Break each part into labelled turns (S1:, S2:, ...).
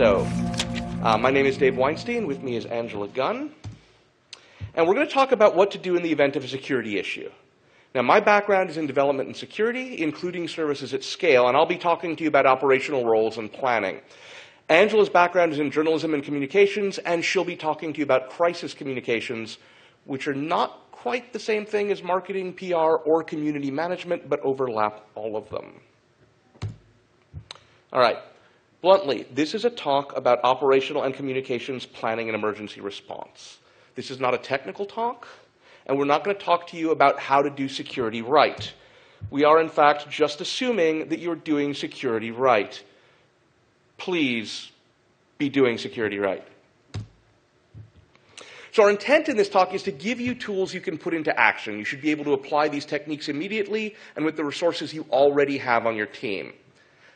S1: My name is Dave Weinstein. With me is Angela Gunn. And we're going to talk about what to do in the event of a security issue. Now, my background is in development and security, including services at scale, and I'll be talking to you about operational roles and planning. Angela's background is in journalism and communications, and she'll be talking to you about crisis communications, which are not quite the same thing as marketing, PR, or community management, but overlap all of them. All right. Bluntly, this is a talk about operational and communications planning and emergency response. This is not a technical talk, and we're not going to talk to you about how to do security right. We are, in fact, just assuming that you're doing security right. Please be doing security right. So our intent in this talk is to give you tools you can put into action. You should be able to apply these techniques immediately and with the resources you already have on your team.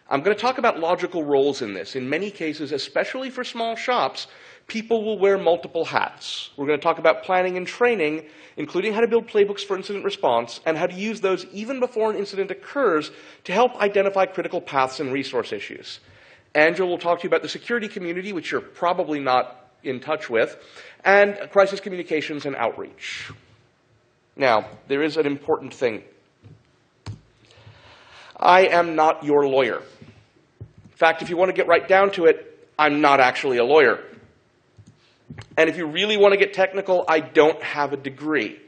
S1: I'm going to talk about logical roles in this. In many cases, especially for small shops, people will wear multiple hats. We're going to talk about planning and training, including how to build playbooks for incident response, and how to use those even before an incident occurs to help identify critical paths and resource issues. Angela will talk to you about the security community, which you're probably not in touch with, and crisis communications and outreach. Now, there is an important thing. I am not your lawyer. In fact, if you want to get right down to it, I'm not actually a lawyer. And if you really want to get technical, I don't have a degree.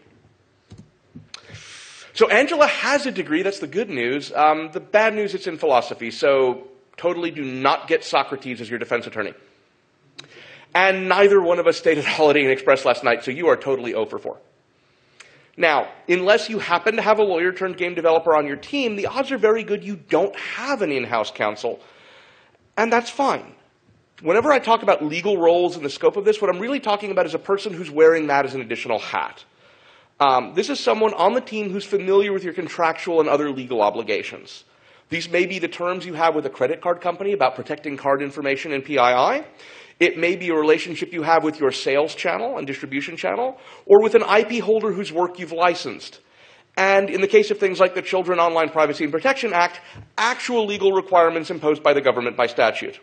S1: So Angela has a degree, that's the good news. The bad news, it's in philosophy, so totally do not get Socrates as your defense attorney. And neither one of us stayed at Holiday Inn Express last night, so you are totally 0 for 4. Now, unless you happen to have a lawyer turned game developer on your team, the odds are very good you don't have an in-house counsel. And that's fine. Whenever I talk about legal roles and the scope of this, what I'm really talking about is a person who's wearing that as an additional hat. This is someone on the team who's familiar with your contractual and other legal obligations. These may be the terms you have with a credit card company about protecting card information and PII. It may be a relationship you have with your sales channel and distribution channel, or with an IP holder whose work you've licensed. And in the case of things like the Children Online Privacy and Protection Act, actual legal requirements imposed by the government by statute.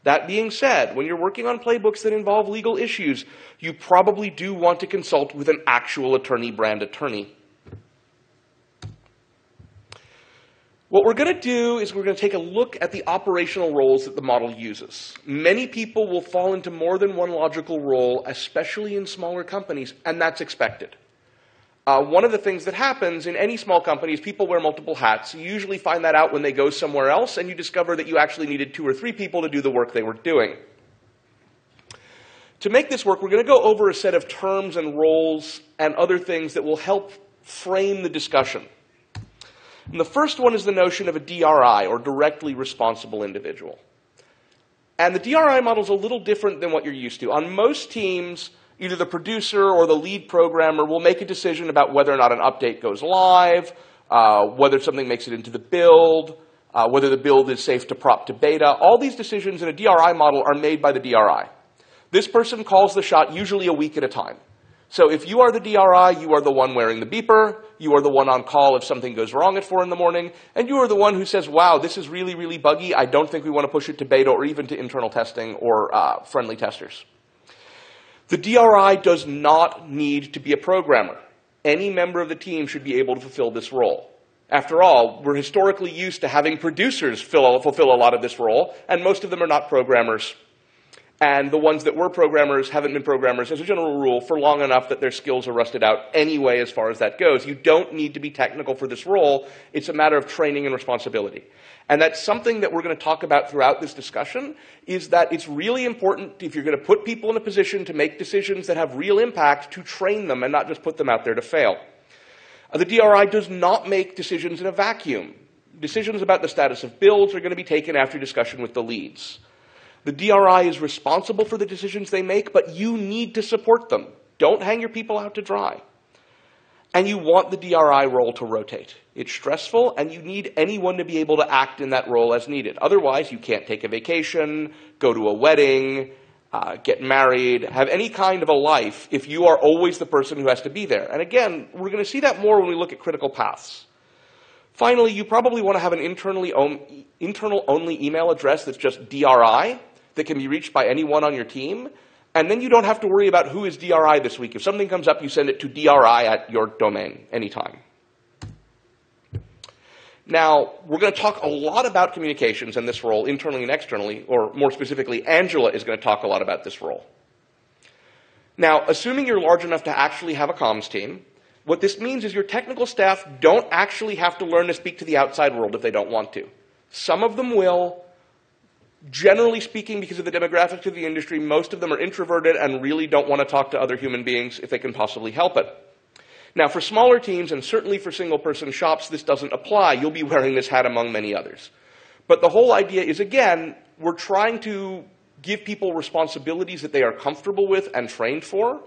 S1: That being said, when you're working on playbooks that involve legal issues, you probably do want to consult with an actual attorney brand attorney. What we're going to do is we're going to take a look at the operational roles that the model uses. Many people will fall into more than one logical role, especially in smaller companies, and that's expected. One of the things that happens in any small company is people wear multiple hats. You usually find that out when they go somewhere else, and you discover that you actually needed 2 or 3 people to do the work they were doing. To make this work, we're going to go over a set of terms and roles and other things that will help frame the discussion. And the first one is the notion of a DRI, or directly responsible individual. And the DRI model is a little different than what you're used to. On most teams, either the producer or the lead programmer will make a decision about whether or not an update goes live, whether something makes it into the build, whether the build is safe to prop to beta. All these decisions in a DRI model are made by the DRI. This person calls the shot usually a week at a time. So if you are the DRI, you are the one wearing the beeper, you are the one on call if something goes wrong at 4 in the morning, and you are the one who says, wow, this is really, really buggy. I don't think we want to push it to beta or even to internal testing or friendly testers. The DRI does not need to be a programmer. Any member of the team should be able to fulfill this role. After all, we're historically used to having producers fulfill a lot of this role, and most of them are not programmers. And the ones that were programmers haven't been programmers, as a general rule, for long enough that their skills are rusted out anyway as far as that goes. You don't need to be technical for this role. It's a matter of training and responsibility. And that's something that we're going to talk about throughout this discussion, is that it's really important, if you're going to put people in a position to make decisions that have real impact, to train them and not just put them out there to fail. The DRI does not make decisions in a vacuum. Decisions about the status of builds are going to be taken after discussion with the leads. The DRI is responsible for the decisions they make, but you need to support them. Don't hang your people out to dry. And you want the DRI role to rotate. It's stressful, and you need anyone to be able to act in that role as needed. Otherwise, you can't take a vacation, go to a wedding, get married, have any kind of a life if you are always the person who has to be there. And again, we're going to see that more when we look at critical paths. Finally, you probably want to have an internal-only email address that's just DRI. that can be reached by anyone on your team, and then you don't have to worry about who is DRI this week. If something comes up, you send it to DRI at your domain anytime. Now, we're going to talk a lot about communications and this role internally and externally, or more specifically, Angela is going to talk a lot about this role. Now, assuming you're large enough to actually have a comms team, what this means is your technical staff don't actually have to learn to speak to the outside world if they don't want to. Some of them will. Generally speaking, because of the demographics of the industry, most of them are introverted and really don't want to talk to other human beings if they can possibly help it. Now, for smaller teams, and certainly for single-person shops, this doesn't apply. You'll be wearing this hat among many others. But the whole idea is, again, we're trying to give people responsibilities that they are comfortable with and trained for.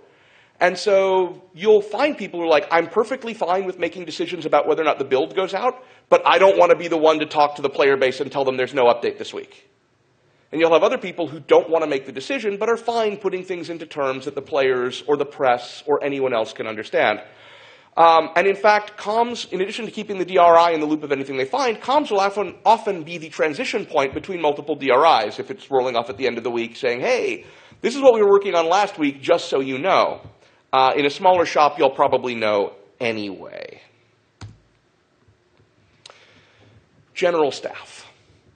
S1: And so you'll find people who are like, I'm perfectly fine with making decisions about whether or not the build goes out, but I don't want to be the one to talk to the player base and tell them there's no update this week. And you'll have other people who don't want to make the decision, but are fine putting things into terms that the players or the press or anyone else can understand. And in fact, comms, in addition to keeping the DRI in the loop of anything they find, comms will often be the transition point between multiple DRIs if it's rolling off at the end of the week saying, hey, this is what we were working on last week, just so you know. In a smaller shop, you'll probably know anyway. General staff.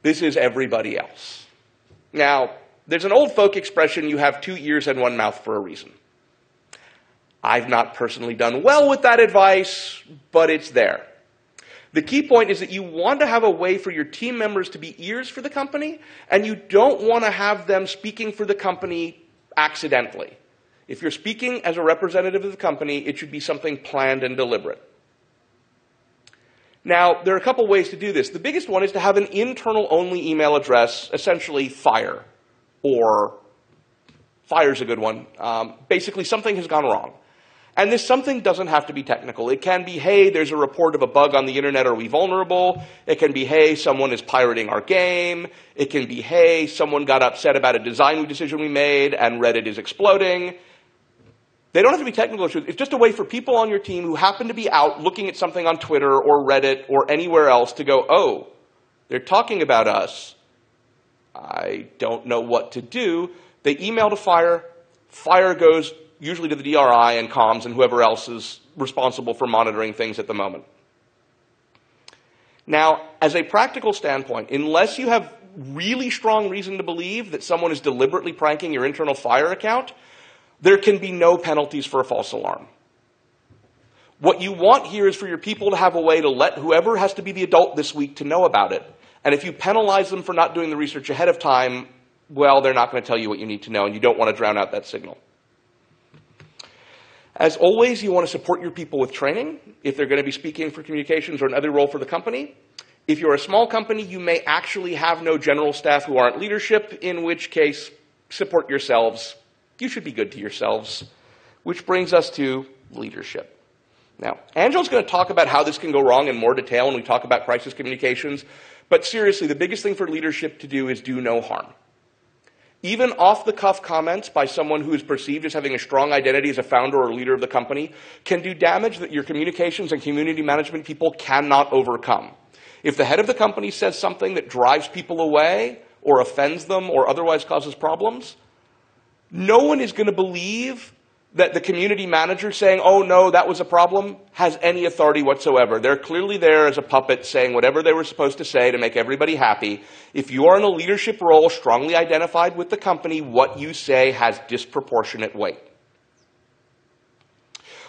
S1: This is everybody else. Now, there's an old folk expression, you have 2 ears and 1 mouth for a reason. I've not personally done well with that advice, but it's there. The key point is that you want to have a way for your team members to be ears for the company, and you don't want to have them speaking for the company accidentally. If you're speaking as a representative of the company, it should be something planned and deliberate. Now, there are a couple ways to do this. The biggest one is to have an internal-only email address, essentially FIRE, or FIRE's a good one. Basically, something has gone wrong. And this something doesn't have to be technical. It can be, hey, there's a report of a bug on the internet, are we vulnerable? It can be, hey, someone is pirating our game. It can be, hey, someone got upset about a design decision we made and Reddit is exploding. They don't have to be technical issues. It's just a way for people on your team who happen to be out looking at something on Twitter or Reddit or anywhere else to go, oh, they're talking about us. I don't know what to do. They email to FIRE. FIRE goes usually to the DRI and comms and whoever else is responsible for monitoring things at the moment. Now, as a practical standpoint, unless you have really strong reason to believe that someone is deliberately pranking your internal FIRE account, there can be no penalties for a false alarm. What you want here is for your people to have a way to let whoever has to be the adult this week to know about it. And if you penalize them for not doing the research ahead of time, well, they're not going to tell you what you need to know, and you don't want to drown out that signal. As always, you want to support your people with training if they're going to be speaking for communications or another role for the company. If you're a small company, you may actually have no general staff who aren't leadership, in which case, support yourselves. You should be good to yourselves. Which brings us to leadership. Now, Angela's going to talk about how this can go wrong in more detail when we talk about crisis communications. But seriously, the biggest thing for leadership to do is do no harm. Even off-the-cuff comments by someone who is perceived as having a strong identity as a founder or leader of the company can do damage that your communications and community management people cannot overcome. If the head of the company says something that drives people away or offends them or otherwise causes problems, no one is going to believe that the community manager saying, oh no, that was a problem, has any authority whatsoever. They're clearly there as a puppet saying whatever they were supposed to say to make everybody happy. If you are in a leadership role strongly identified with the company, what you say has disproportionate weight.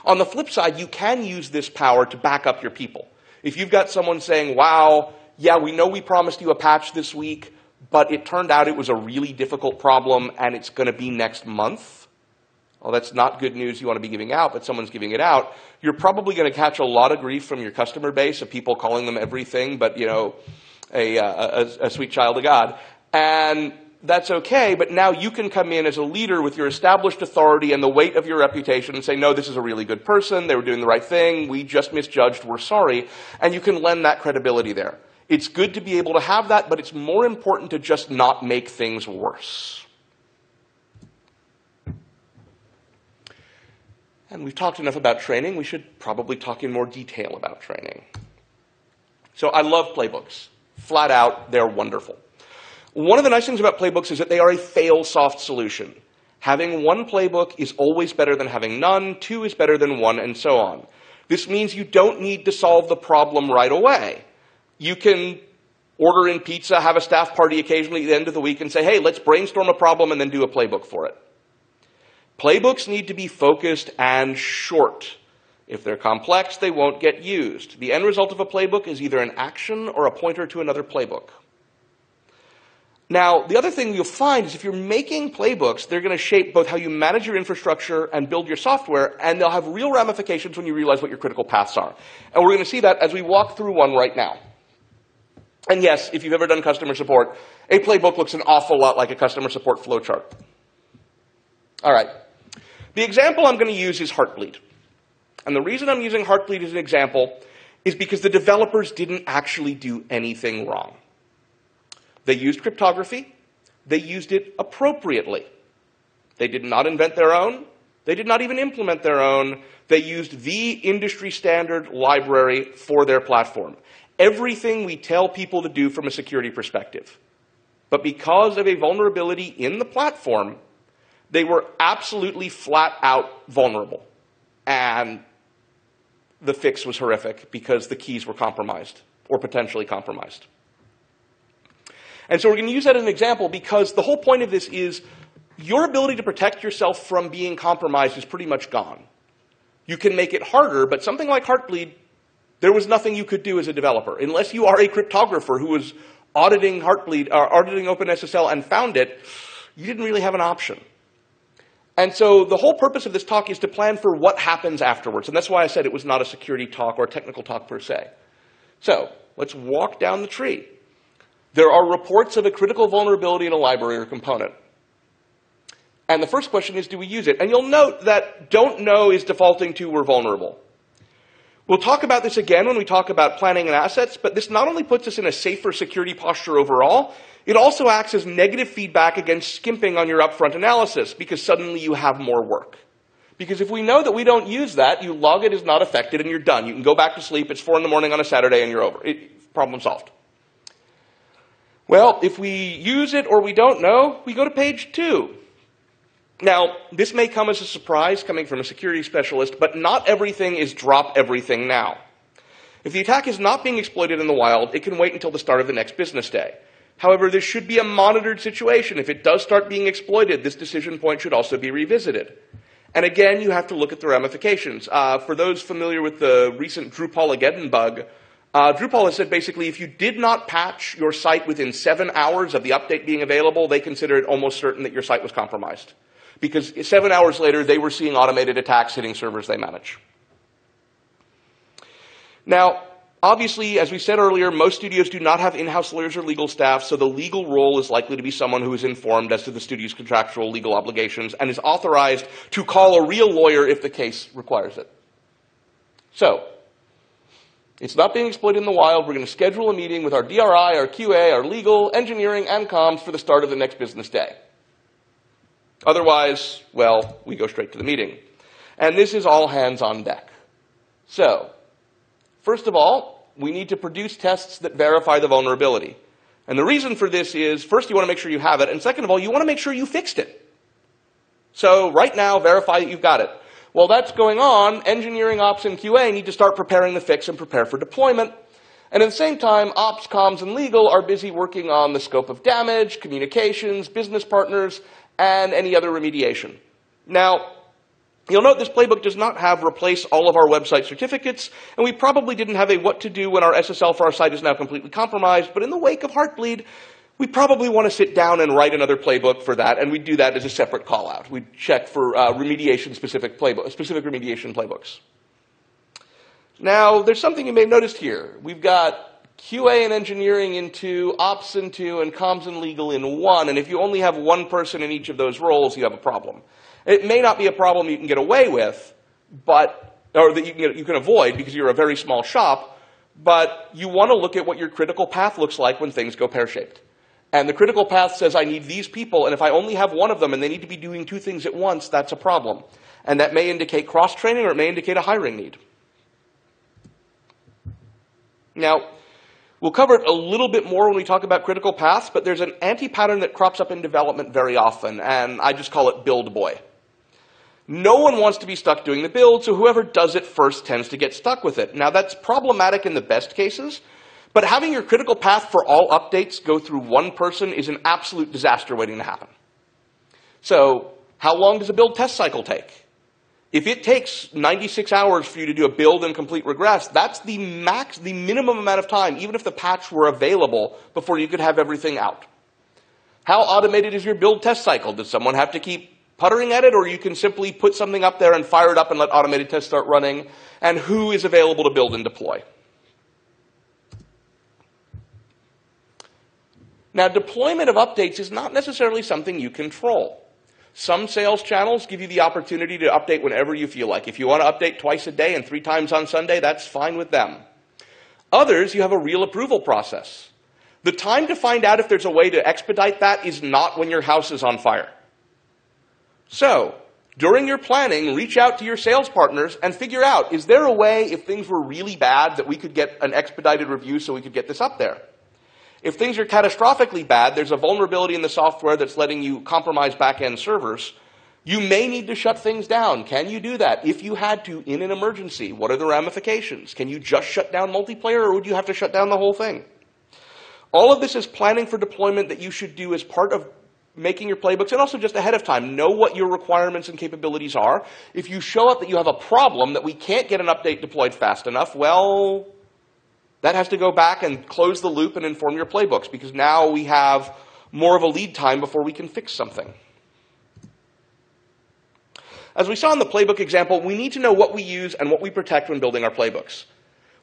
S1: On the flip side, you can use this power to back up your people. If you've got someone saying, wow, yeah, we know we promised you a patch this week, but it turned out it was a really difficult problem and it's going to be next month. Well, that's not good news you want to be giving out, but someone's giving it out. You're probably going to catch a lot of grief from your customer base of people calling them everything but, you know, a sweet child of God. And that's okay, but now you can come in as a leader with your established authority and the weight of your reputation and say, no, this is a really good person, they were doing the right thing, we just misjudged, we're sorry. And you can lend that credibility there. It's good to be able to have that, but it's more important to just not make things worse. And we've talked enough about training. We should probably talk in more detail about training. So I love playbooks. Flat out, they're wonderful. One of the nice things about playbooks is that they are a fail-soft solution. Having one playbook is always better than having none, two is better than one, and so on. This means you don't need to solve the problem right away. You can order in pizza, have a staff party occasionally at the end of the week, and say, hey, let's brainstorm a problem and then do a playbook for it. Playbooks need to be focused and short. If they're complex, they won't get used. The end result of a playbook is either an action or a pointer to another playbook. Now, the other thing you'll find is if you're making playbooks, they're going to shape both how you manage your infrastructure and build your software, and they'll have real ramifications when you realize what your critical paths are. And we're going to see that as we walk through one right now. And yes, if you've ever done customer support, a playbook looks an awful lot like a customer support flowchart. All right. The example I'm going to use is Heartbleed. And the reason I'm using Heartbleed as an example is because the developers didn't actually do anything wrong. They used cryptography. They used it appropriately. They did not invent their own. They did not even implement their own. They used the industry standard library for their platform. Everything we tell people to do from a security perspective. But because of a vulnerability in the platform, they were absolutely flat out vulnerable. And the fix was horrific because the keys were compromised or potentially compromised. And so we're going to use that as an example because the whole point of this is your ability to protect yourself from being compromised is pretty much gone. You can make it harder, but something like Heartbleed, there was nothing you could do as a developer. Unless you are a cryptographer who was auditing Heartbleed, auditing OpenSSL and found it, you didn't really have an option. And so the whole purpose of this talk is to plan for what happens afterwards. And that's why I said it was not a security talk or a technical talk per se. So let's walk down the tree. There are reports of a critical vulnerability in a library or component. And the first question is, do we use it? And you'll note that don't know is defaulting to we're vulnerable. We'll talk about this again when we talk about planning and assets, but this not only puts us in a safer security posture overall, it also acts as negative feedback against skimping on your upfront analysis because suddenly you have more work. Because if we know that we don't use that, you log it as not affected and you're done. You can go back to sleep, it's 4 in the morning on a Saturday and you're over. Problem solved. Well, if we use it or we don't know, we go to page 2. Now, this may come as a surprise coming from a security specialist, but not everything is drop everything now. If the attack is not being exploited in the wild, it can wait until the start of the next business day. However, this should be a monitored situation. If it does start being exploited, this decision point should also be revisited. And again, you have to look at the ramifications. For those familiar with the recent Drupal-ageddon bug, Drupal has said basically if you did not patch your site within 7 hours of the update being available, they consider it almost certain that your site was compromised. Because 7 hours later, they were seeing automated attacks hitting servers they manage. Now, obviously, as we said earlier, most studios do not have in-house lawyers or legal staff, so the legal role is likely to be someone who is informed as to the studio's contractual legal obligations and is authorized to call a real lawyer if the case requires it. So, it's not being exploited in the wild. We're going to schedule a meeting with our DRI, our QA, our legal, engineering, and comms for the start of the next business day. Otherwise, well, we go straight to the meeting. And this is all hands on deck. So, first of all, we need to produce tests that verify the vulnerability. And the reason for this is, first, you want to make sure you have it, and second of all, you want to make sure you fixed it. So, right now, verify that you've got it. While that's going on, engineering, ops, and QA need to start preparing the fix and prepare for deployment. And at the same time, ops, comms, and legal are busy working on the scope of damage, communications, business partners, and any other remediation. Now, you'll note this playbook does not have replace all of our website certificates, and we probably didn't have a what to do when our SSL for our site is now completely compromised, but in the wake of Heartbleed, we probably want to sit down and write another playbook for that, and we do that as a separate call-out. We check for remediation-specific remediation playbooks. Now, there's something you may have noticed here. We've got QA and engineering in 2, ops in 2, and comms and legal in 1, and if you only have one person in each of those roles, you have a problem. It may not be a problem you can get away with, or that you can avoid because you're a very small shop, but you want to look at what your critical path looks like when things go pear-shaped. And the critical path says, I need these people, and if I only have one of them and they need to be doing 2 things at once, that's a problem. And that may indicate cross-training or it may indicate a hiring need. Now, We'll cover it a little bit more when we talk about critical paths, but there's an anti-pattern that crops up in development very often, and I just call it build boy. No one wants to be stuck doing the build, so whoever does it first tends to get stuck with it. Now, that's problematic in the best cases, but having your critical path for all updates go through one person is an absolute disaster waiting to happen. So, how long does a build test cycle take? If it takes 96 hours for you to do a build and complete regress, that's the minimum amount of time, even if the patch were available, before you could have everything out. How automated is your build test cycle? Does someone have to keep puttering at it, or you can simply put something up there and fire it up and let automated tests start running? And who is available to build and deploy? Now, deployment of updates is not necessarily something you control. Some sales channels give you the opportunity to update whenever you feel like. If you want to update twice a day and 3 times on Sunday, that's fine with them. Others, you have a real approval process. The time to find out if there's a way to expedite that is not when your house is on fire. So, during your planning, reach out to your sales partners and figure out, is there a way, if things were really bad, that we could get an expedited review so we could get this up there? If things are catastrophically bad, there's a vulnerability in the software that's letting you compromise back-end servers. You may need to shut things down. Can you do that? If you had to in an emergency, what are the ramifications? Can you just shut down multiplayer, or would you have to shut down the whole thing? All of this is planning for deployment that you should do as part of making your playbooks, and also just ahead of time. Know what your requirements and capabilities are. If you show up that you have a problem, that we can't get an update deployed fast enough, well, that has to go back and close the loop and inform your playbooks, because now we have more of a lead time before we can fix something. As we saw in the playbook example, we need to know what we use and what we protect when building our playbooks.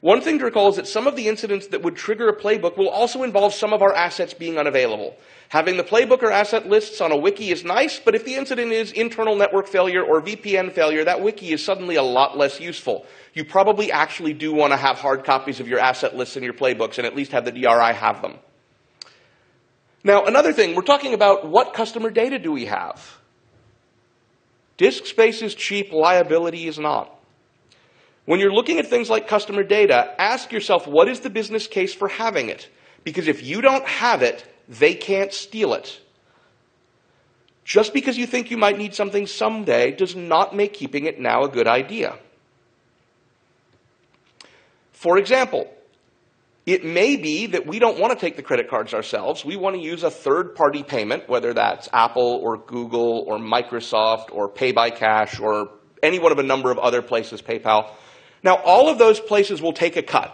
S1: One thing to recall is that some of the incidents that would trigger a playbook will also involve some of our assets being unavailable. Having the playbook or asset lists on a wiki is nice, but if the incident is internal network failure or VPN failure, that wiki is suddenly a lot less useful. You probably actually do want to have hard copies of your asset lists and your playbooks, and at least have the DRI have them. Now, another thing, we're talking about what customer data do we have? Disk space is cheap, liability is not. When you're looking at things like customer data, ask yourself, what is the business case for having it? Because if you don't have it, they can't steal it. Just because you think you might need something someday does not make keeping it now a good idea. For example, it may be that we don't want to take the credit cards ourselves. We want to use a third-party payment, whether that's Apple or Google or Microsoft or Pay by Cash or any one of a number of other places, PayPal. Now, all of those places will take a cut.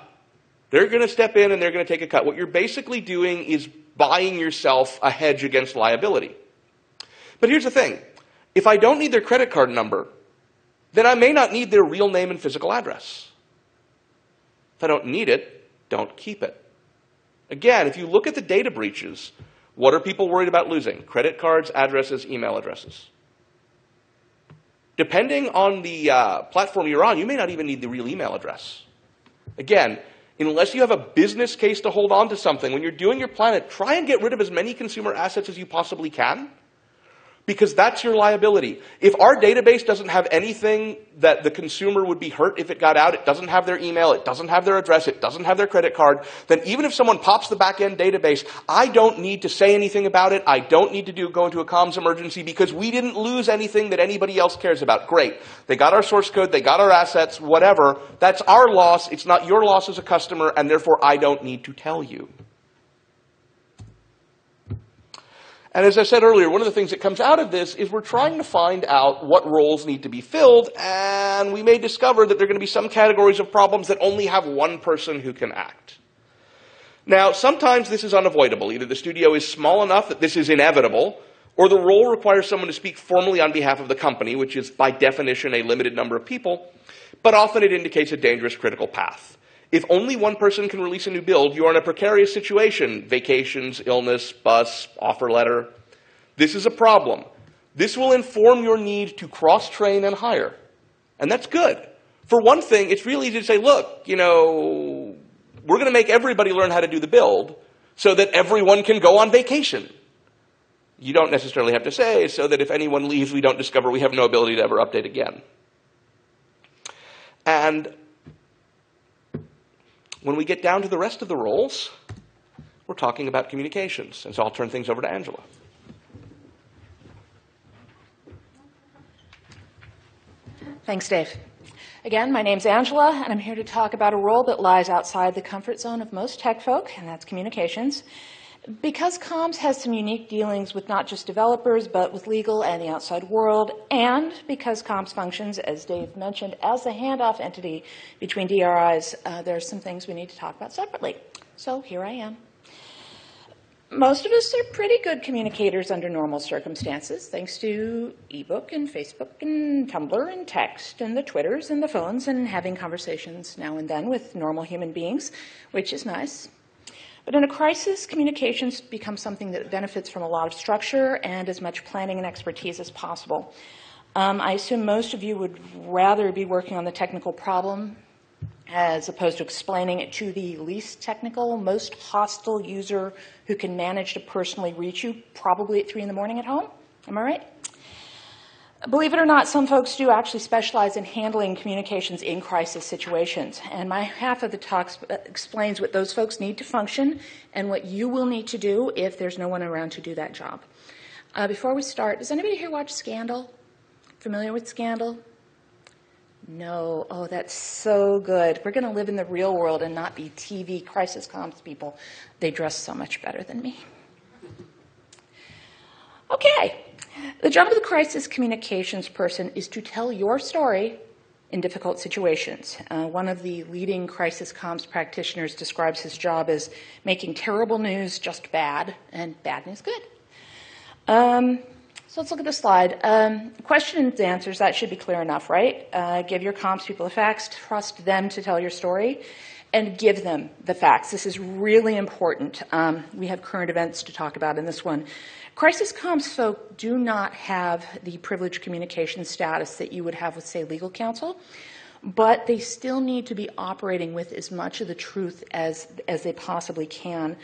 S1: They're going to step in and they're going to take a cut. What you're basically doing is buying yourself a hedge against liability. But here's the thing. If I don't need their credit card number, then I may not need their real name and physical address. If I don't need it, don't keep it. Again, if you look at the data breaches, what are people worried about losing? Credit cards, addresses, email addresses. Depending on the platform you're on, you may not even need the real email address. Again, unless you have a business case to hold on to something, when you're doing your plan, try and get rid of as many consumer assets as you possibly can, because that's your liability. If our database doesn't have anything that the consumer would be hurt if it got out, it doesn't have their email, it doesn't have their address, it doesn't have their credit card, then even if someone pops the back-end database, I don't need to say anything about it. I don't need to go into a comms emergency because we didn't lose anything that anybody else cares about. Great. They got our source code, they got our assets, whatever. That's our loss. It's not your loss as a customer, and therefore I don't need to tell you. And as I said earlier, one of the things that comes out of this is we're trying to find out what roles need to be filled, and we may discover that there are going to be some categories of problems that only have one person who can act. Now, sometimes this is unavoidable. Either the studio is small enough that this is inevitable, or the role requires someone to speak formally on behalf of the company, which is by definition a limited number of people, but often it indicates a dangerous critical path. If only one person can release a new build, you are in a precarious situation. Vacations, illness, bus, offer letter. This is a problem. This will inform your need to cross-train and hire. And that's good. For one thing, it's really easy to say, look, we're going to make everybody learn how to do the build so that everyone can go on vacation. You don't necessarily have to say so that if anyone leaves, we don't discover we have no ability to ever update again. And When we get down to the rest of the roles, we're talking about communications. And so I'll turn things over to Angela.
S2: Thanks, Dave. Again, my name's Angela, and I'm here to talk about a role that lies outside the comfort zone of most tech folk, and that's communications. Because comms has some unique dealings with not just developers, but with legal and the outside world, and because comms functions, as Dave mentioned, as a handoff entity between DRIs, there are some things we need to talk about separately. So here I am. Most of us are pretty good communicators under normal circumstances, thanks to ebook and Facebook and Tumblr and text and the Twitters and the phones and having conversations now and then with normal human beings, which is nice. But in a crisis, communications become something that benefits from a lot of structure and as much planning and expertise as possible. I assume most of you would rather be working on the technical problem as opposed to explaining it to the least technical, most hostile user who can manage to personally reach you, probably at 3 in the morning at home. Am I right? Believe it or not, some folks do actually specialize in handling communications in crisis situations. And my half of the talk explains what those folks need to function and what you will need to do if there's no one around to do that job. Before we start, does anybody here watch Scandal? Familiar with Scandal? No. Oh, that's so good. We're going to live in the real world and not be TV crisis comms people. They dress so much better than me. Okay. The job of the crisis communications person is to tell your story in difficult situations. One of the leading crisis comms practitioners describes his job as making terrible news just bad and bad news good. So let's look at the slide. Questions and answers, that should be clear enough, right? Give your comms people the facts, trust them to tell your story, and give them the facts. This is really important. We have current events to talk about in this one. Crisis comms folk do not have the privileged communication status that you would have with, say, legal counsel, but they still need to be operating with as much of the truth as they possibly can.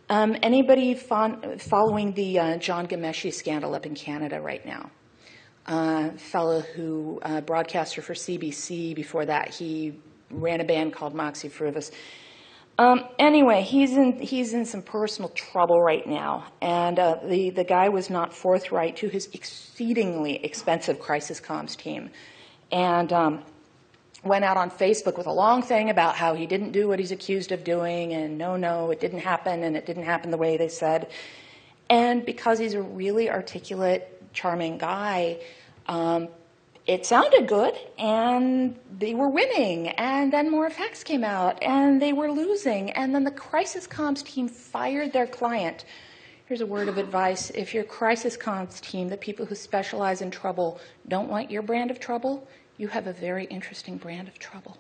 S2: Anybody following the John Ghomeshi scandal up in Canada right now? Fellow who, broadcaster for CBC. Before that, he ran a band called Moxie Frivus. Anyway, he's in some personal trouble right now, and the guy was not forthright to his exceedingly expensive crisis comms team, and went out on Facebook with a long thing about how he didn't do what he's accused of doing, and no, it didn't happen, and it didn't happen the way they said. And because he's a really articulate, charming guy, it sounded good, and they were winning, and then more facts came out, and they were losing, and then the crisis comms team fired their client. Here's a word of advice. If your crisis comms team, the people who specialize in trouble, don't want your brand of trouble, you have a very interesting brand of trouble.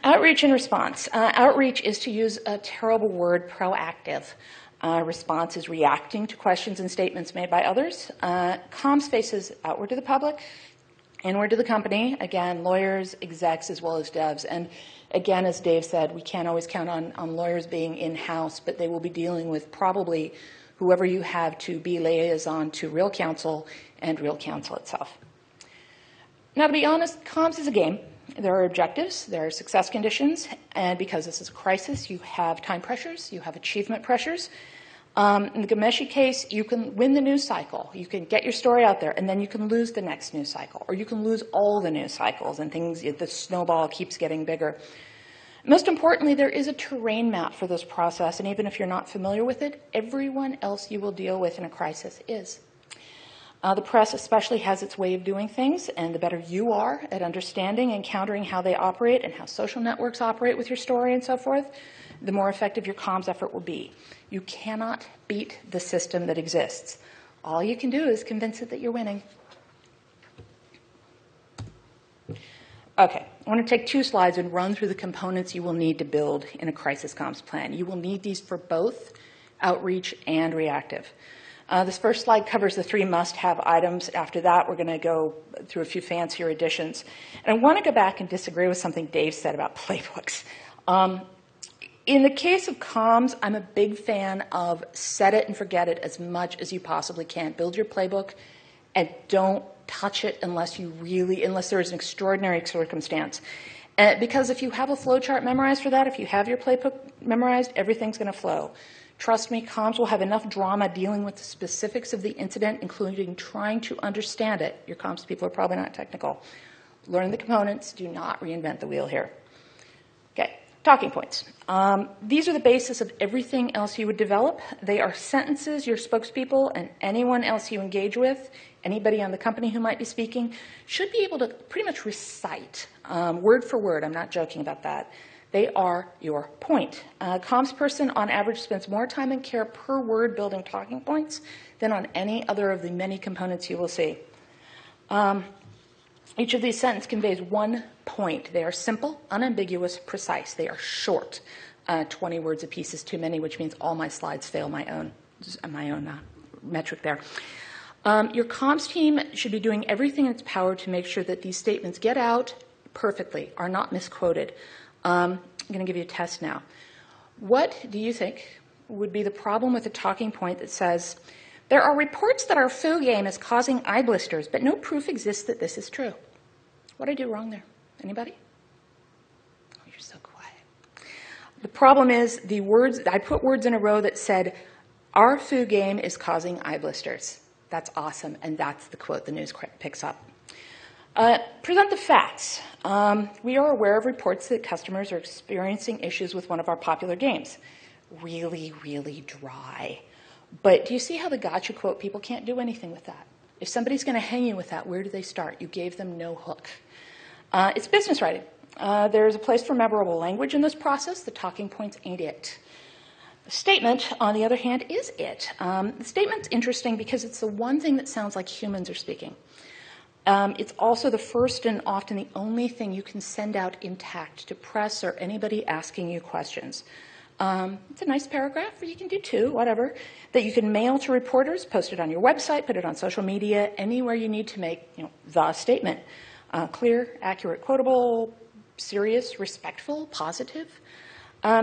S2: Outreach and response. Outreach is, to use a terrible word, proactive. Response is reacting to questions and statements made by others. Comms faces outward to the public, inward to the company. Again, lawyers, execs, as well as devs. And again, as Dave said, we can't always count on lawyers being in-house, but they will be dealing with probably whoever you have to be liaison to real counsel and real counsel itself. Now, to be honest, comms is a game. There are objectives, there are success conditions, and because this is a crisis, you have time pressures, you have achievement pressures. In the Ghomeshi case, you can win the news cycle. You can get your story out there, and then you can lose the next news cycle, or you can lose all the news cycles, and the snowball keeps getting bigger. Most importantly, there is a terrain map for this process, and even if you're not familiar with it, everyone else you will deal with in a crisis is. The press especially has its way of doing things, and the better you are at understanding and countering how they operate and how social networks operate with your story and so forth, the more effective your comms effort will be. You cannot beat the system that exists. All you can do is convince it that you're winning. Okay, I want to take 2 slides and run through the components you will need to build in a crisis comms plan. You will need these for both outreach and reactive. This first slide covers the 3 must-have items. After that, we're going to go through a few fancier additions. And I want to go back and disagree with something Dave said about playbooks. In the case of comms, I'm a big fan of set it and forget it as much as you possibly can. Build your playbook and don't touch it unless there is an extraordinary circumstance. Because if you have a flow chart memorized for that, if you have your playbook memorized, everything's going to flow. Trust me, comms will have enough drama dealing with the specifics of the incident, including trying to understand it. Your comms people are probably not technical. Learn the components. Do not reinvent the wheel here. Okay, talking points. These are the basis of everything else you would develop. They are sentences your spokespeople and anyone else you engage with, anybody on the company who might be speaking, should be able to pretty much recite, word for word. I'm not joking about that. They are your point. A comms person, on average, spends more time and care per word building talking points than on any other of the many components you will see. Each of these sentences conveys one point. They are simple, unambiguous, precise. They are short. 20 words apiece is too many, which means all my slides fail my own metric there. Your comms team should be doing everything in its power to make sure that these statements get out perfectly, are not misquoted. I'm going to give you a test now. What do you think would be the problem with a talking point that says, there are reports that our foo game is causing eye blisters, but no proof exists that this is true? What did I do wrong there? Anybody? Oh, you're so quiet. The problem is the words, I put words in a row that said, our foo game is causing eye blisters. That's awesome, and that's the quote the news picks up. Present the facts. We are aware of reports that customers are experiencing issues with one of our popular games. Really, really dry. But do you see how the gotcha quote, people can't do anything with that? If somebody's going to hang you with that, where do they start? You gave them no hook. It's business writing. There's a place for memorable language in this process. The talking points ain't it. The statement, on the other hand, is it. The statement's interesting because it's the one thing that sounds like humans are speaking. It's also the first and often the only thing you can send out intact to press or anybody asking you questions. It's a nice paragraph, or you can do two, whatever, that you can mail to reporters, post it on your website, put it on social media, anywhere you need to make the statement. Clear, accurate, quotable, serious, respectful, positive.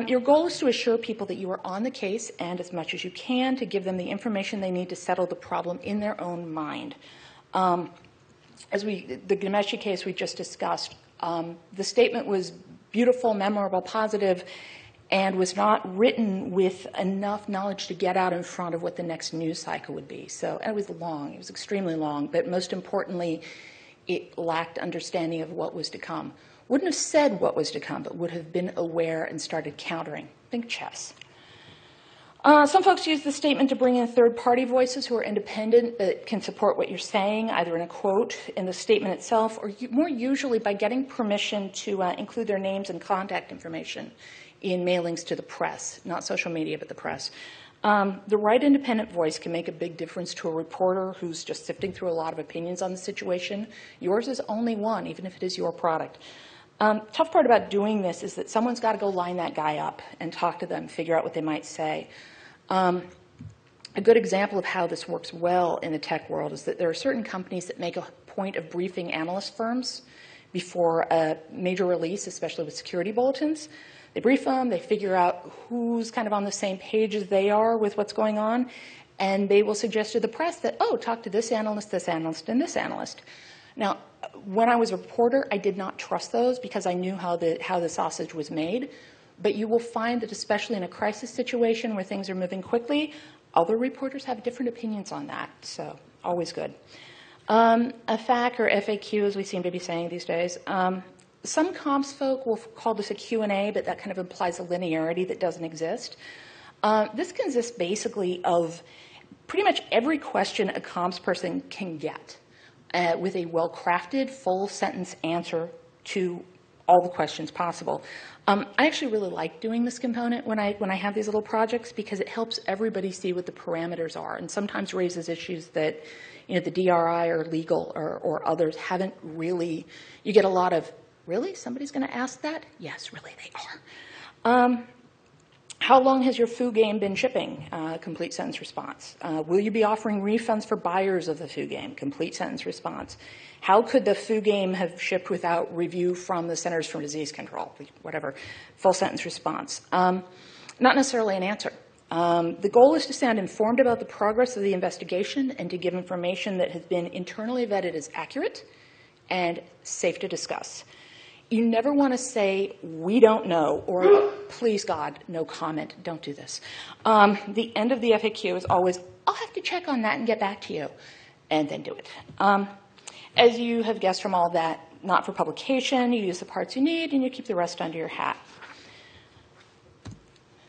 S2: Your goal is to assure people that you are on the case and, as much as you can, to give them the information they need to settle the problem in their own mind. The Ghomeshi case we just discussed, the statement was beautiful, memorable, positive, and was not written with enough knowledge to get out in front of what the next news cycle would be. So it was long. It was extremely long. But most importantly, it lacked understanding of what was to come. Wouldn't have said what was to come, but would have been aware and started countering. Think chess. Some folks use the statement to bring in third-party voices who are independent but can support what you're saying, either in a quote in the statement itself, or more usually by getting permission to include their names and contact information in mailings to the press, not social media, but the press. The right independent voice can make a big difference to a reporter who's just sifting through a lot of opinions on the situation. Yours is only one, even if it is your product. Tough part about doing this is that someone's got to go line that guy up and talk to them, figure out what they might say. A good example of how this works well in the tech world is that there are certain companies that make a point of briefing analyst firms before a major release, especially with security bulletins. They brief them, they figure out who's kind of on the same page as they are with what's going on, and they will suggest to the press that, oh, talk to this analyst, and this analyst. Now, when I was a reporter, I did not trust those because I knew how the sausage was made. But you will find that especially in a crisis situation where things are moving quickly, other reporters have different opinions on that, so always good. A FAQ or FAQ, as we seem to be saying these days. Some comms folk will call this a Q&A, but that kind of implies a linearity that doesn't exist. This consists basically of pretty much every question a comms person can get with a well-crafted, full-sentence answer to all the questions possible. I actually really like doing this component when I have these little projects because it helps everybody see what the parameters are and sometimes raises issues that the DRI or legal or others haven't really. You get a lot of, really? Somebody's going to ask that? Yes, really, they are. How long has your foo game been shipping? Complete sentence response. Will you be offering refunds for buyers of the foo game? Complete sentence response. How could the foo game have shipped without review from the Centers for Disease Control? Whatever. Full sentence response. Not necessarily an answer. The goal is to sound informed about the progress of the investigation and to give information that has been internally vetted as accurate and safe to discuss. You never want to say, we don't know, or please God, no comment, don't do this. The end of the FAQ is always, I'll have to check on that and get back to you, and then do it. As you have guessed from all that, not for publication, you use the parts you need, and you keep the rest under your hat.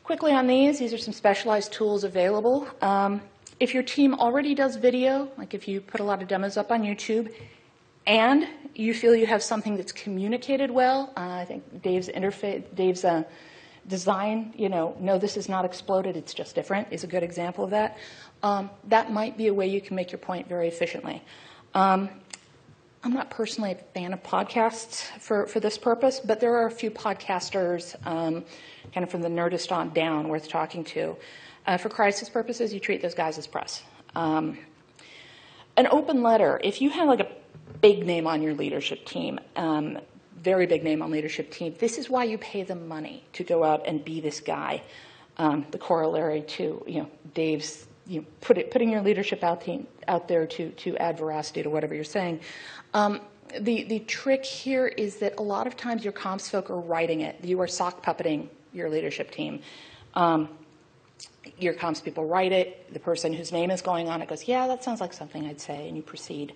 S2: Quickly on these are some specialized tools available. If your team already does video, like if you put a lot of demos up on YouTube, and you feel you have something that's communicated well, I think Dave's design, no, this is not exploded, it's just different, is a good example of that. That might be a way you can make your point very efficiently. I'm not personally a fan of podcasts for this purpose, but there are a few podcasters, kind of from the Nerdist on down, worth talking to. For crisis purposes, you treat those guys as press. An open letter, if you have like a big name on your leadership team, very big name on leadership team, this is why you pay them money to go out and be this guy. The corollary to Dave's putting your leadership out there to add veracity to whatever you're saying. The trick here is that a lot of times your comms folk are writing it. You are sock puppeting your leadership team. Your comms people write it. The person whose name is going on it goes, yeah, that sounds like something I'd say, and you proceed.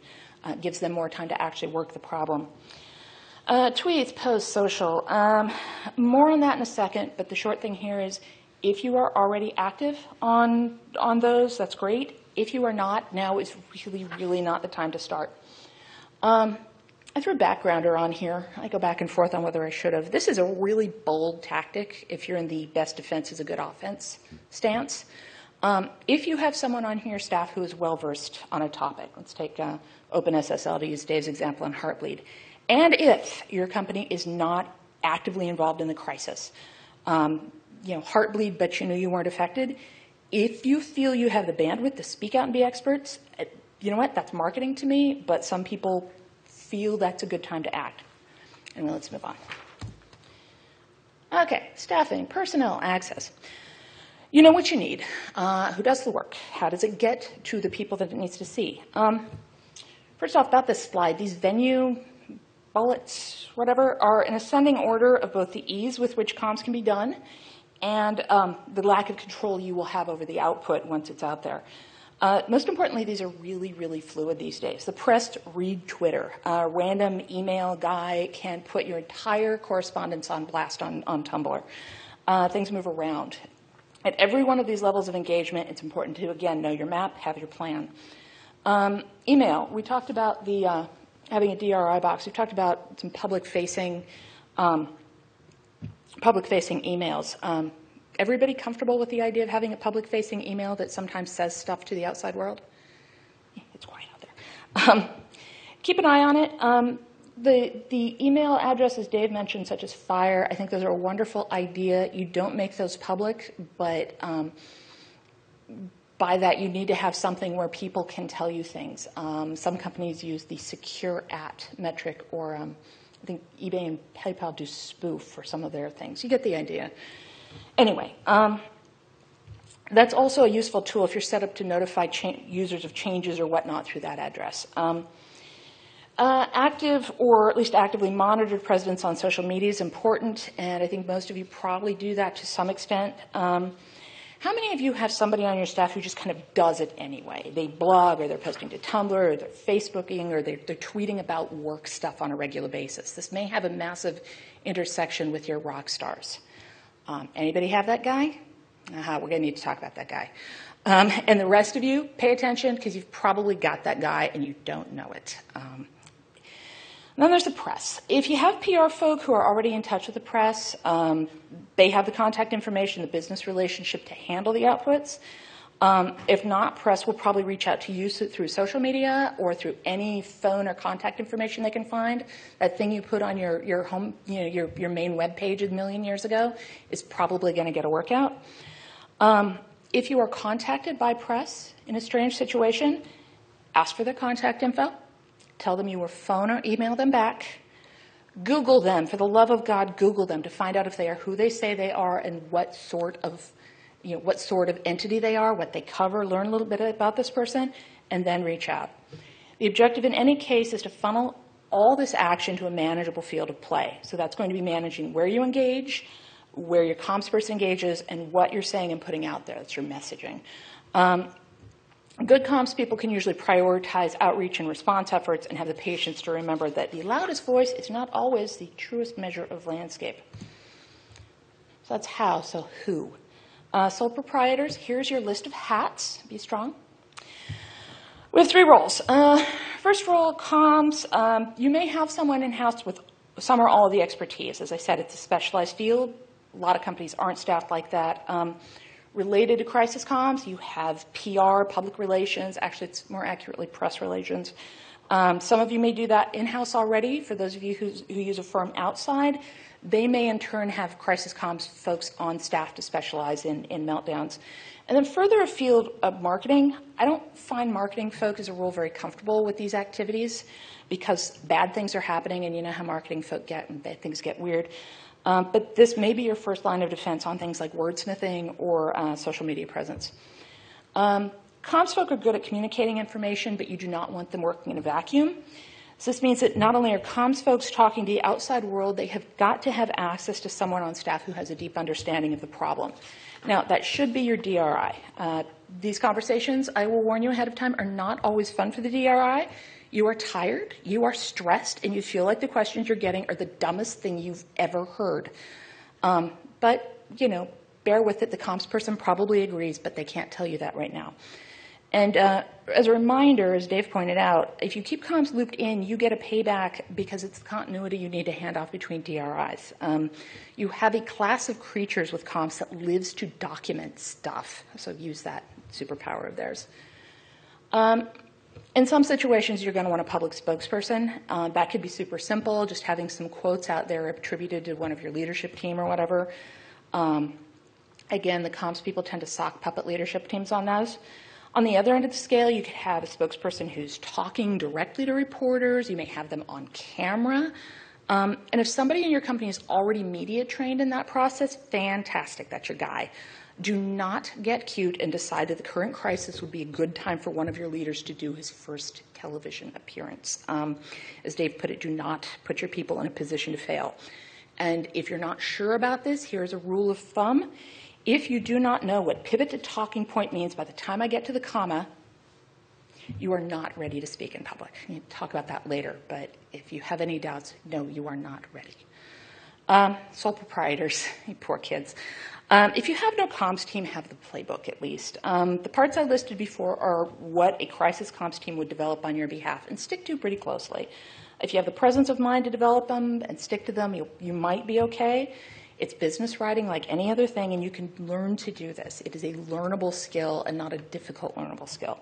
S2: Gives them more time to actually work the problem. Tweets, posts, social. More on that in a second, but the short thing here is if you are already active on those, that's great. If you are not, now is really, really not the time to start. I threw a backgrounder on here. I go back and forth on whether I should have. This is a really bold tactic if you're in the best defense is a good offense stance. If you have someone on your staff who is well-versed on a topic, let's take OpenSSL to use Dave's example on Heartbleed, and if your company is not actively involved in the crisis, Heartbleed, but you knew you weren't affected, if you feel you have the bandwidth to speak out and be experts, you know what, that's marketing to me, but some people feel that's a good time to act. And let's move on. Okay, staffing, personnel, access. You know what you need. Who does the work? How does it get to the people that it needs to see? First off, about this slide, these venue bullets, whatever, are in ascending order of both the ease with which comms can be done and the lack of control you will have over the output once it's out there. Most importantly, these are really, really fluid these days. The press read Twitter. A random email guy can put your entire correspondence on blast on Tumblr. Things move around. At every one of these levels of engagement, it's important to, again, know your map, have your plan. Email. We talked about the having a DRI box. We've talked about some public-facing emails. Everybody comfortable with the idea of having a public-facing email that sometimes says stuff to the outside world? Yeah, it's quiet out there. Keep an eye on it. The email addresses Dave mentioned, such as FIRE, I think those are a wonderful idea. You don't make those public, but by that you need to have something where people can tell you things. Some companies use the secure at metric, or I think eBay and PayPal do spoof for some of their things. You get the idea. Anyway, that's also a useful tool if you're set up to notify users of changes or whatnot through that address. Active, or at least actively monitored presence on social media is important, and I think most of you probably do that to some extent. How many of you have somebody on your staff who just kind of does it anyway? They blog, or they're posting to Tumblr, or they're Facebooking, or they're tweeting about work stuff on a regular basis. This may have a massive intersection with your rock stars. Anybody have that guy? We're going to need to talk about that guy. And the rest of you, pay attention, because you've probably got that guy and you don't know it. Then there's the press. If you have PR folk who are already in touch with the press, they have the contact information, the business relationship to handle the outputs. If not, press will probably reach out to you through social media or through any phone or contact information they can find. That thing you put on your home, your main web page a million years ago is probably going to get a workout. If you are contacted by press in a strange situation, ask for their contact info. Tell them you will phone or email them back. Google them. For the love of God, Google them to find out if they are who they say they are and what sort of entity they are, what they cover, learn a little bit about this person, and then reach out. The objective in any case is to funnel all this action to a manageable field of play. So that's going to be managing where you engage, where your comms person engages, and what you're saying and putting out there. That's your messaging. Good comms people can usually prioritize outreach and response efforts and have the patience to remember that the loudest voice is not always the truest measure of landscape. So that's how, so who. Sole proprietors, here's your list of hats. Be strong. We have 3 roles. First role, comms. You may have someone in-house with some or all of the expertise. As I said, it's a specialized field. A lot of companies aren't staffed like that. Related to crisis comms, you have PR, public relations. Actually, it's more accurately press relations. Some of you may do that in-house already. For those of you who use a firm outside, they may in turn have crisis comms folks on staff to specialize in meltdowns. And then further afield of marketing, I don't find marketing folk as a rule very comfortable with these activities because bad things are happening, and you know how marketing folk get when bad things get weird. But this may be your first line of defense on things like wordsmithing or social media presence. Comms folk are good at communicating information, but you do not want them working in a vacuum. So this means that not only are comms folks talking to the outside world, they have got to have access to someone on staff who has a deep understanding of the problem. Now, that should be your DRI. These conversations, I will warn you ahead of time, are not always fun for the DRI. You are tired, you are stressed, and you feel like the questions you're getting are the dumbest thing you've ever heard. But, you know, bear with it. The comms person probably agrees, but they can't tell you that right now. And as a reminder, as Dave pointed out, if you keep comms looped in, you get a payback because it's the continuity you need to hand off between DRIs. You have a class of creatures with comms that lives to document stuff, so use that superpower of theirs. In some situations, you're going to want a public spokesperson. That could be super simple, just having some quotes out there attributed to one of your leadership team or whatever. Again, the comms people tend to sock puppet leadership teams on those. On the other end of the scale, you could have a spokesperson who's talking directly to reporters. You may have them on camera. And if somebody in your company is already media trained in that process, fantastic, that's your guy. Do not get cute and decide that the current crisis would be a good time for one of your leaders to do his first television appearance. As Dave put it, do not put your people in a position to fail. And if you're not sure about this, here's a rule of thumb. If you do not know what pivot to talking point means by the time I get to the comma, you are not ready to speak in public. We can talk about that later, but if you have any doubts, no, you are not ready. Sole proprietors, you poor kids. If you have no comms team, have the playbook at least. The parts I listed before are what a crisis comms team would develop on your behalf and stick to pretty closely. If you have the presence of mind to develop them and stick to them, you might be okay. It's business writing like any other thing, and you can learn to do this. It is a learnable skill and not a difficult learnable skill.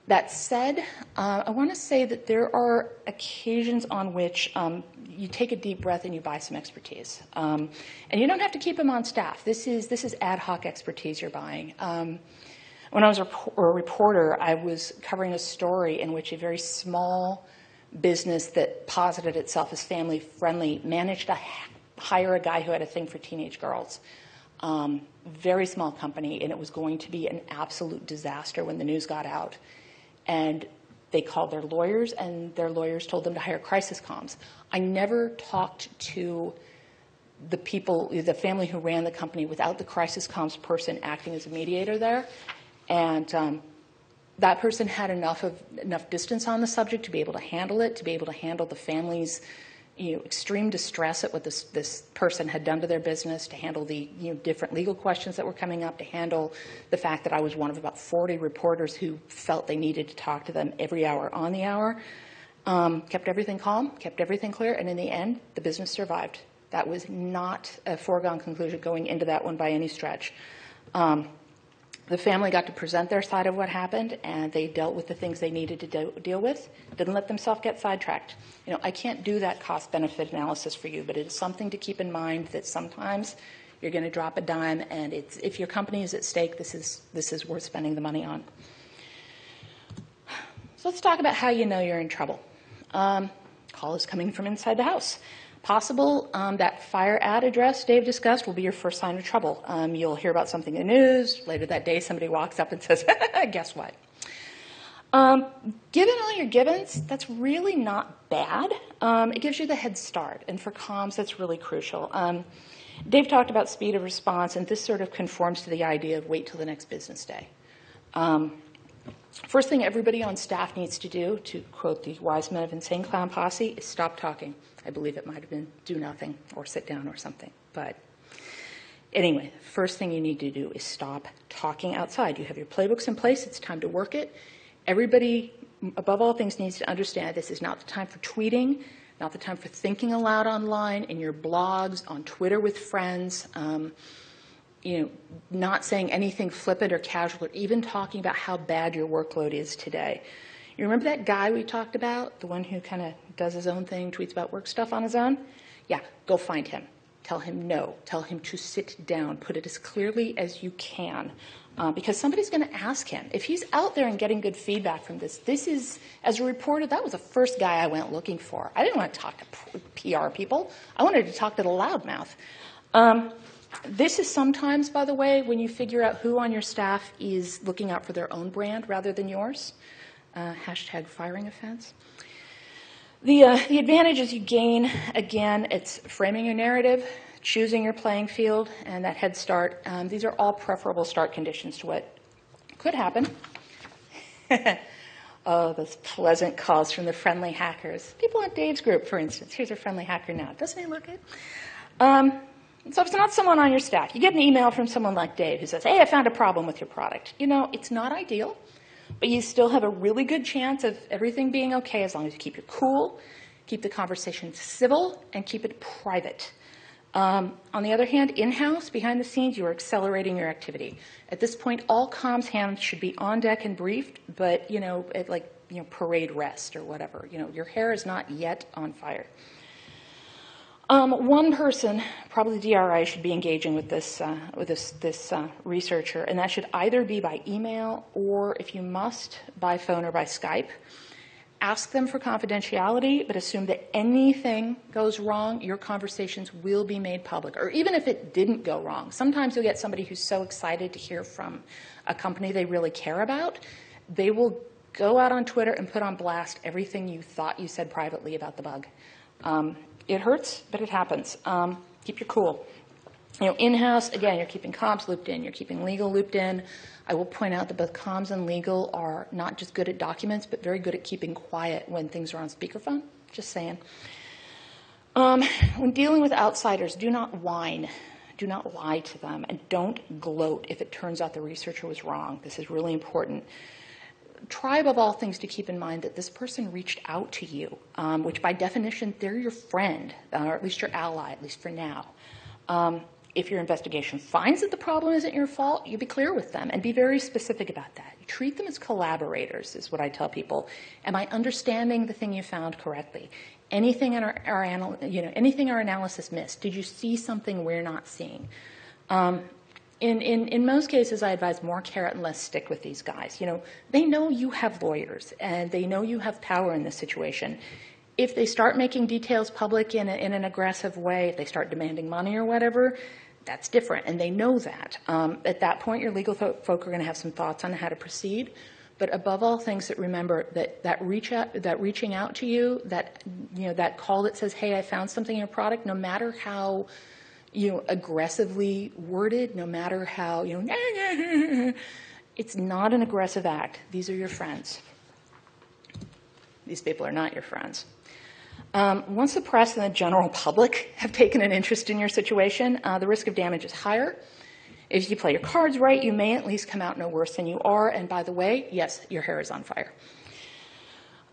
S2: That said, I want to say that there are occasions on which you take a deep breath and you buy some expertise. And you don't have to keep them on staff. This is ad hoc expertise you're buying. When I was a reporter, I was covering a story in which a very small business that posited itself as family-friendly managed to hire a guy who had a thing for teenage girls. Very small company, and it was going to be an absolute disaster when the news got out. And they called their lawyers, and their lawyers told them to hire crisis comms. I never talked to the people, the family who ran the company without the crisis comms person acting as a mediator there. And that person had enough distance on the subject to be able to handle it, to be able to handle the family's extreme distress at what this person had done to their business, to handle the different legal questions that were coming up, to handle the fact that I was one of about 40 reporters who felt they needed to talk to them every hour on the hour. Kept everything calm, kept everything clear, and in the end, the business survived. That was not a foregone conclusion going into that one by any stretch. The family got to present their side of what happened, and they dealt with the things they needed to deal with. Didn't let themselves get sidetracked. I can't do that cost-benefit analysis for you, but it is something to keep in mind that sometimes you're going to drop a dime, and if your company is at stake, this is worth spending the money on. So let's talk about how you know you're in trouble. Call is coming from inside the house. Possible that fire ad address Dave discussed will be your first sign of trouble. You'll hear about something in the news. Later that day, somebody walks up and says, guess what? Given all your givens, that's really not bad. It gives you the head start, and for comms, that's really crucial. Dave talked about speed of response, and this sort of conforms to the idea of wait till the next business day. First thing everybody on staff needs to do, to quote the wise men of Insane Clown Posse, is stop talking. I believe it might have been do nothing or sit down or something. But anyway, first thing you need to do is stop talking outside. You have your playbooks in place. It's time to work it. Everybody, above all things, needs to understand this is not the time for tweeting, not the time for thinking aloud online, in your blogs, on Twitter with friends, not saying anything flippant or casual, or even talking about how bad your workload is today. You remember that guy we talked about, the one who kind of does his own thing, tweets about work stuff on his own? Yeah, go find him. Tell him no. Tell him to sit down. Put it as clearly as you can. Because somebody's going to ask him. If he's out there and getting good feedback from this is, as a reporter, that was the first guy I went looking for. I didn't want to talk to PR people. I wanted to talk to the loudmouth. This is sometimes, by the way, when you figure out who on your staff is looking out for their own brand rather than yours. Hashtag firing offense. The advantages you gain, again, it's framing your narrative, choosing your playing field, and that head start. These are all preferable start conditions to what could happen. Oh, those pleasant calls from the friendly hackers. People on Dave's group, for instance. Here's a friendly hacker now. Doesn't he look it? So if it's not someone on your staff, you get an email from someone like Dave who says, hey, I found a problem with your product. It's not ideal, but you still have a really good chance of everything being okay as long as you keep your cool, keep the conversation civil, and keep it private. On the other hand, in-house, behind the scenes, you are accelerating your activity. At this point, all comms hands should be on deck and briefed, but, at parade rest or whatever. Your hair is not yet on fire. One person, probably the DRI, should be engaging with this researcher, and that should either be by email or, if you must, by phone or by Skype. Ask them for confidentiality, but assume that anything goes wrong, your conversations will be made public. Or even if it didn't go wrong, sometimes you'll get somebody who's so excited to hear from a company they really care about, they will go out on Twitter and put on blast everything you thought you said privately about the bug. It hurts, but it happens. Keep your cool. In-house, again, you're keeping comms looped in. You're keeping legal looped in. I will point out that both comms and legal are not just good at documents, but very good at keeping quiet when things are on speakerphone. Just saying. When dealing with outsiders, do not whine. Do not lie to them. And don't gloat if it turns out the researcher was wrong. This is really important. Try above all things to keep in mind that this person reached out to you, which by definition, they're your friend, or at least your ally, at least for now. If your investigation finds that the problem isn't your fault, you be clear with them and be very specific about that. You treat them as collaborators, is what I tell people. Am I understanding the thing you found correctly? Anything in anything our analysis missed? Did you see something we're not seeing? In most cases, I advise more carrot and less stick with these guys. They know you have lawyers, and they know you have power in this situation. If they start making details public in an aggressive way, if they start demanding money or whatever, that's different, and they know that. At that point, your legal folk are going to have some thoughts on how to proceed. But above all things, that remember that reaching out to you, that call that says, "Hey, I found something in your product," no matter how aggressively worded, no matter how it's not an aggressive act. These are your friends. These people are not your friends. Once the press and the general public have taken an interest in your situation, the risk of damage is higher. If you play your cards right, you may at least come out no worse than you are. And by the way, yes, your hair is on fire.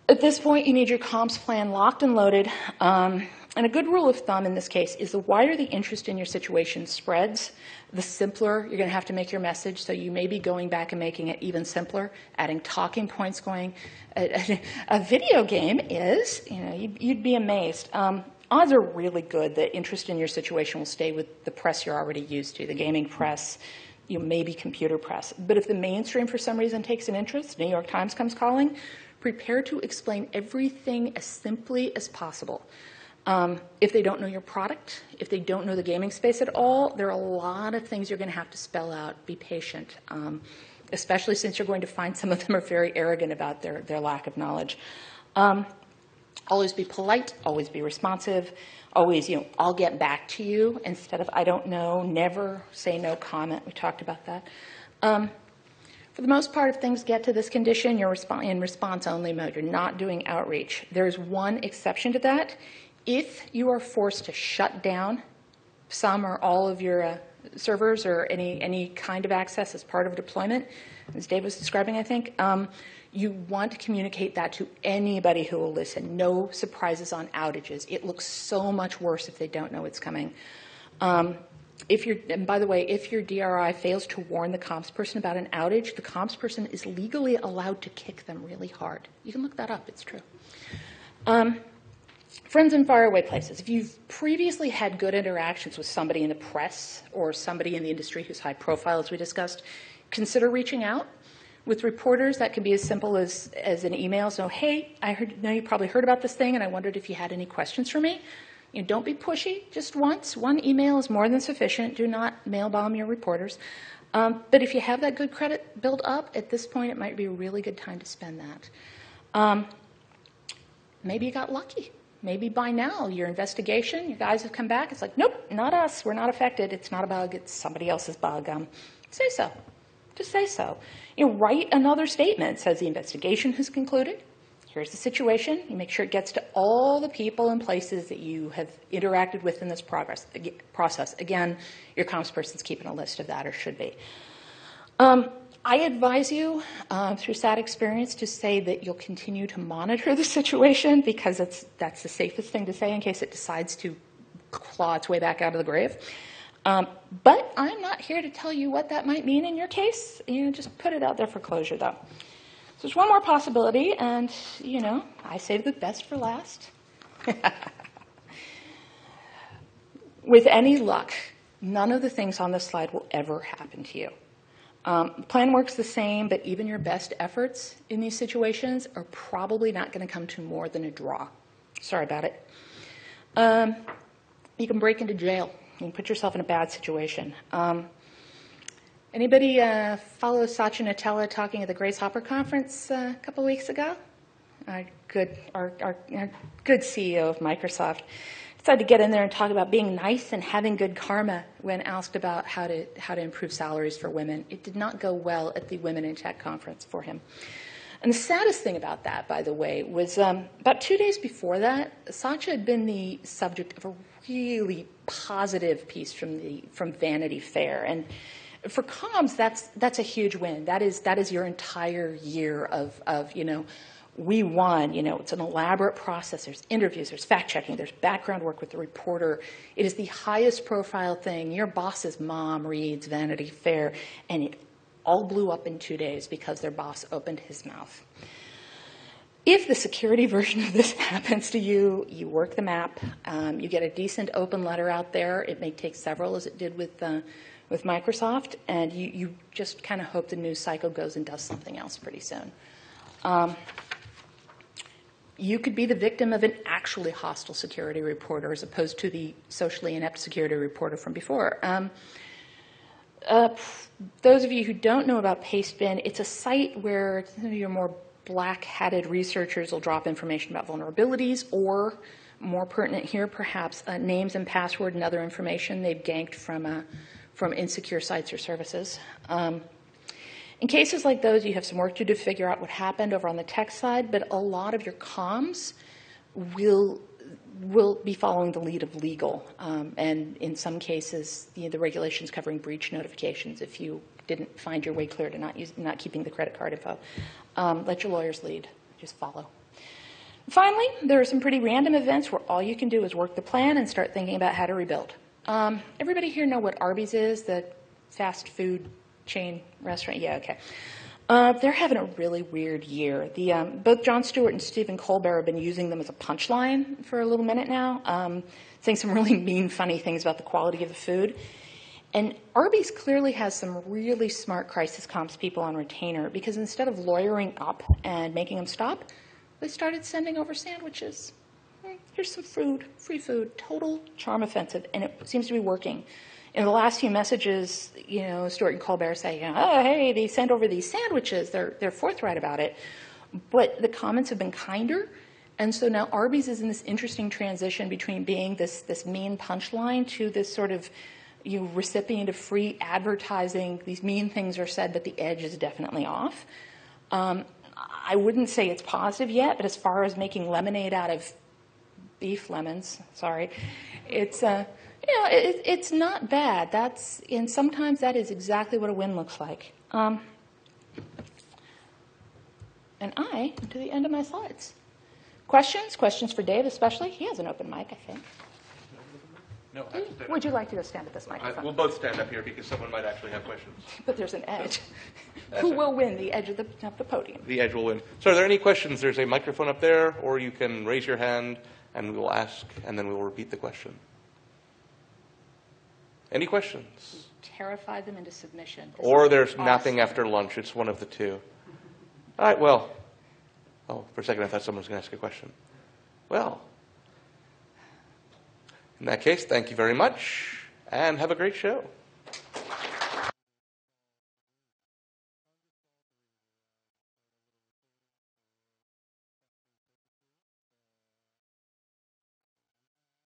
S2: At this point, you need your comms plan locked and loaded. And a good rule of thumb in this case is the wider the interest in your situation spreads, the simpler you're going to have to make your message. So you may be going back and making it even simpler, adding talking points going. A video game is, you'd be amazed. Odds are really good that interest in your situation will stay with the press you're already used to, the gaming press, maybe computer press. But if the mainstream for some reason takes an interest, New York Times comes calling, prepare to explain everything as simply as possible. If they don't know your product, if they don't know the gaming space at all, there are a lot of things you're going to have to spell out. Be patient. especially since you're going to find some of them are very arrogant about their lack of knowledge. Always be polite, always be responsive, always, I'll get back to you instead of I don't know, never say no comment. We talked about that. For the most part, if things get to this condition, you're in response-only mode. You're not doing outreach. There's one exception to that. If you are forced to shut down some or all of your servers or any kind of access as part of deployment, as Dave was describing, I think, you want to communicate that to anybody who will listen. No surprises on outages. It looks so much worse if they don't know it's coming. And by the way, if your DRI fails to warn the comms person about an outage, the comms person is legally allowed to kick them really hard. You can look that up. It's true. Friends in faraway places. If you've previously had good interactions with somebody in the press or somebody in the industry who's high profile, as we discussed, consider reaching out. With reporters, that can be as simple as an email. So, hey, know you probably heard about this thing, and I wondered if you had any questions for me. Don't be pushy, just once. One email is more than sufficient. Do not mail bomb your reporters. But if you have that good credit built up, at this point, it might be a really good time to spend that. Maybe you got lucky. Maybe by now, your investigation, your guys have come back. It's like, nope, not us. We're not affected. It's not a bug. It's somebody else's bug. Say so. Just say so. Write another statement. Says the investigation has concluded. Here's the situation. You make sure it gets to all the people and places that you have interacted with in this process. Again, your comms person's keeping a list of that, or should be. I advise you, through sad experience, to say that you'll continue to monitor the situation, because that's the safest thing to say in case it decides to claw its way back out of the grave. But I'm not here to tell you what that might mean in your case. Just put it out there for closure, though. So there's one more possibility, and, I saved the best for last. With any luck, none of the things on this slide will ever happen to you. The plan works the same, but even your best efforts in these situations are probably not going to come to more than a draw. Sorry about it. You can break into jail. You can put yourself in a bad situation. Anybody follow Satya Nadella talking at the Grace Hopper conference a couple weeks ago? Our good CEO of Microsoft decided to get in there and talk about being nice and having good karma when asked about how to improve salaries for women. It did not go well at the Women in Tech conference for him. And the saddest thing about that, by the way, was about 2 days before that, Satya had been the subject of a really positive piece from Vanity Fair. And for comms, that's a huge win. That is your entire year of we won. It's an elaborate process. There's interviews, there's fact-checking, there's background work with the reporter. It is the highest profile thing. Your boss's mom reads Vanity Fair, and it all blew up in 2 days because their boss opened his mouth. If the security version of this happens to you, you work the map, you get a decent open letter out there. It may take several, as it did with Microsoft, and you just kind of hope the news cycle goes and does something else pretty soon. You could be the victim of an actually hostile security reporter as opposed to the socially inept security reporter from before. Those of you who don't know about Pastebin, it's a site where your more black-hatted researchers will drop information about vulnerabilities, or, more pertinent here perhaps, names and password and other information they've ganked from insecure sites or services. In cases like those, you have some work to do to figure out what happened over on the tech side, but a lot of your comms will be following the lead of legal. And in some cases, the regulations covering breach notifications if you didn't find your way clear to not keeping the credit card info. Let your lawyers lead. Just follow. Finally, there are some pretty random events where all you can do is work the plan and start thinking about how to rebuild. Everybody here know what Arby's is, the fast food chain restaurant? Yeah, okay. They're having a really weird year. Both Jon Stewart and Stephen Colbert have been using them as a punchline for a little minute now, saying some really mean, funny things about the quality of the food. And Arby's clearly has some really smart crisis comms people on retainer, because instead of lawyering up and making them stop, they started sending over sandwiches. Here's some food, free food, total charm offensive, and it seems to be working. In the last few messages, Stuart and Colbert say, oh, hey, they sent over these sandwiches. They're forthright about it. But the comments have been kinder. And so now Arby's is in this interesting transition between being this mean punchline to this sort of recipient of free advertising. These mean things are said, but the edge is definitely off. I wouldn't say it's positive yet, but as far as making lemonade out of beef lemons, it's it's not bad. And sometimes that is exactly what a win looks like. And I am to the end of my slides. Questions for Dave especially? He has an open mic, I think.
S1: No,
S2: Would you like to go stand at this microphone?
S1: We'll both stand up here because someone might actually have questions.
S2: But there's an edge. Who will win the edge of the podium?
S1: The edge will win. So are there any questions? There's a microphone up there, or you can raise your hand and we will ask, and then we will repeat the question. Any questions?
S2: Terrify them into submission.
S1: Or there's napping after lunch. It's one of the two. All right, well. Oh, for a second I thought someone was going to ask a question. Well, in that case, thank you very much, and have a great show.